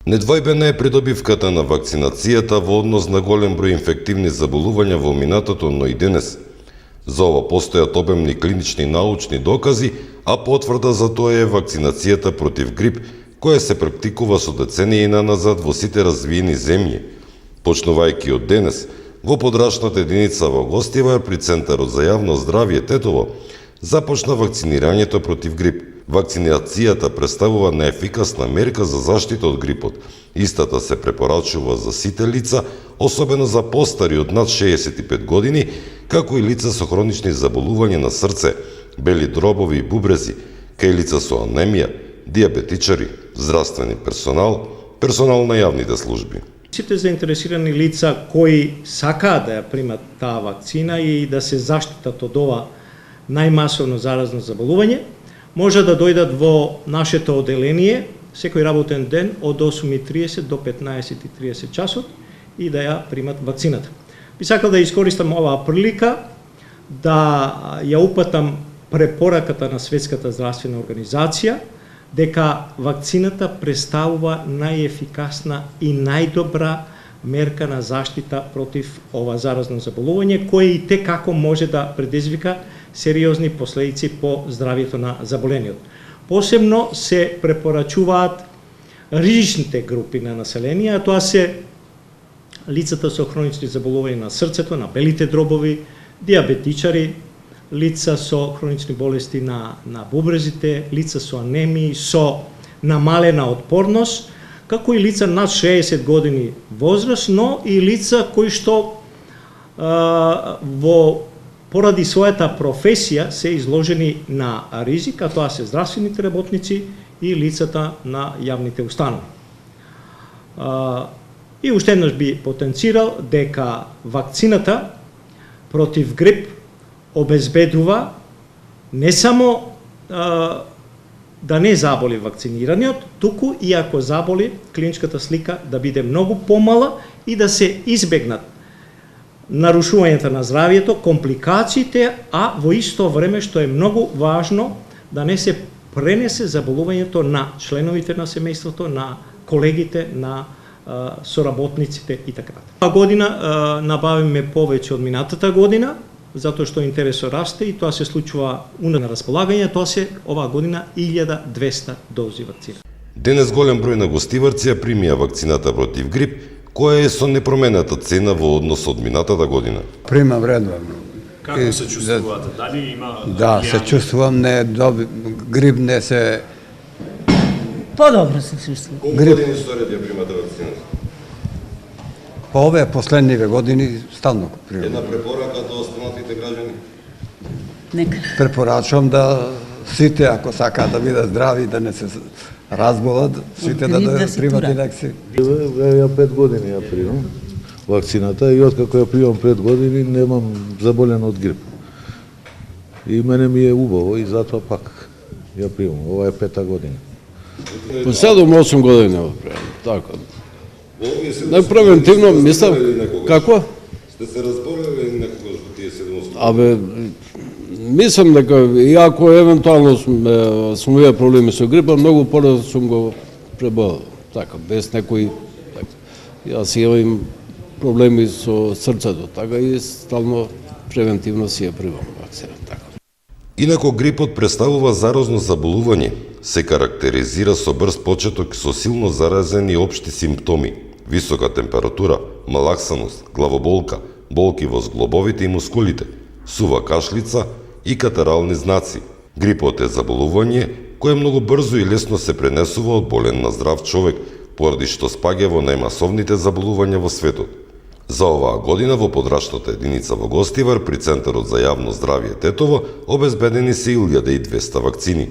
Недвојбена е придобивката на вакцинацијата во однос на голем број инфективни заболувања во минатото, но и денес. За ова постојат обемни клинични научни докази, а потврда за тоа е вакцинацијата против грип, која се практикува со децении наназад во сите развиени земји. Почнувајќи од денес, во подрачната единица во Гостивар при Центарот за јавно здравје Тетово започна вакцинирањето против грип. Вакцинацијата представува неефикасна мерка за заштита од грипот. Истата се препорачува за сите лица, особено за постари од над 65 години, како и лица со хронични заболувања на срце, бели дробови и бубрези, кај лица со анемија, диабетичари, здравствени персонал, персонал на јавните служби. Сите заинтересирани лица кои сакаат да ја примат таа вакцина и да се заштитат од ова најмасовно заразно заболување, може да дојдат во нашето оделение секој работен ден од 8:30 до 15:30 часот и да ја примат вакцината. Би сакал да искористам оваа прилика да ја упатам препораката на Светската здравствена организација дека вакцината представува најефикасна и најдобра мерка на заштита против ова заразно заболување, кое и те како може да предизвика сериозни последици по здравието на заболениот. Посебно се препорачуваат ризичните групи на население, а тоа се лицата со хронични заболувања на срцето, на белите дробови, диабетичари, лица со хронични болести на бубрезите, лица со анемии, со намалена отпорност, како и лица над 60 години возраст, но и лица кои што поради својата професија се изложени на ризик, а тоа се здравствените работници и лицата на јавните установи. И уште еднаш би потенцирал дека вакцината против грип обезбедува не само да не заболи вакцинираниот, туку и ако заболи, клиничката слика да биде многу помала и да се избегнат нарушувањата на здравието, компликациите, а во исто време, што е многу важно, да не се пренесе заболувањето на членовите на семејството, на колегите, на соработниците и така. Ова година набавиме повеќе од минатата година, затоа што интересот расте и тоа се случува на располагање, тоа се оваа година 1200 дози вакцина. Денес голем број на гостиварци ја примија вакцината против грип, која е со непромената цена во однос од минатата година. Примам редовно. Како се чувствувате? Дали има Да, се чувствувам грип не се... Подобро се чувствувам. Колку години со ред ја примате вакцината? По овие последниве години стално го примам. Една препорака до останатите граѓани? Нека. Препорачувам да сите, ако сакаат да бидат здрави, да не се разболат, сите да примат инекции. Ја 5 години ја примам вакцината и откако ја примам 5 години немам заболен од грип. И мене ми е убаво и затоа пак ја примам. Ова е 5-та година. По 7-8 години ја примам, така. Превентивно мислам, како? Сте се разболели некогаш во тие 7 години? Абе, мислам дека и ако евентуално сум имал проблеми со грипа, многу порано сум го преболел. Така, без некои... Така. Јас имам проблеми со срцето, така и стално превентивно си ја примам вакцина. Така. Инако грипот представува заразно заболување, се карактеризира со брз почеток со силно заразени општи симптоми, висока температура, малаксаност, главоболка, болки во зглобовите и мускулите, сува кашлица и катарални знаци. Грипот е заболување кое многу брзо и лесно се пренесува од болен на здрав човек, поради што спаѓа во најмасовните заболувања во светот. За оваа година во подрачната единица во Гостивар при Центарот за јавно здравје Тетово обезбедени се 1200 вакцини.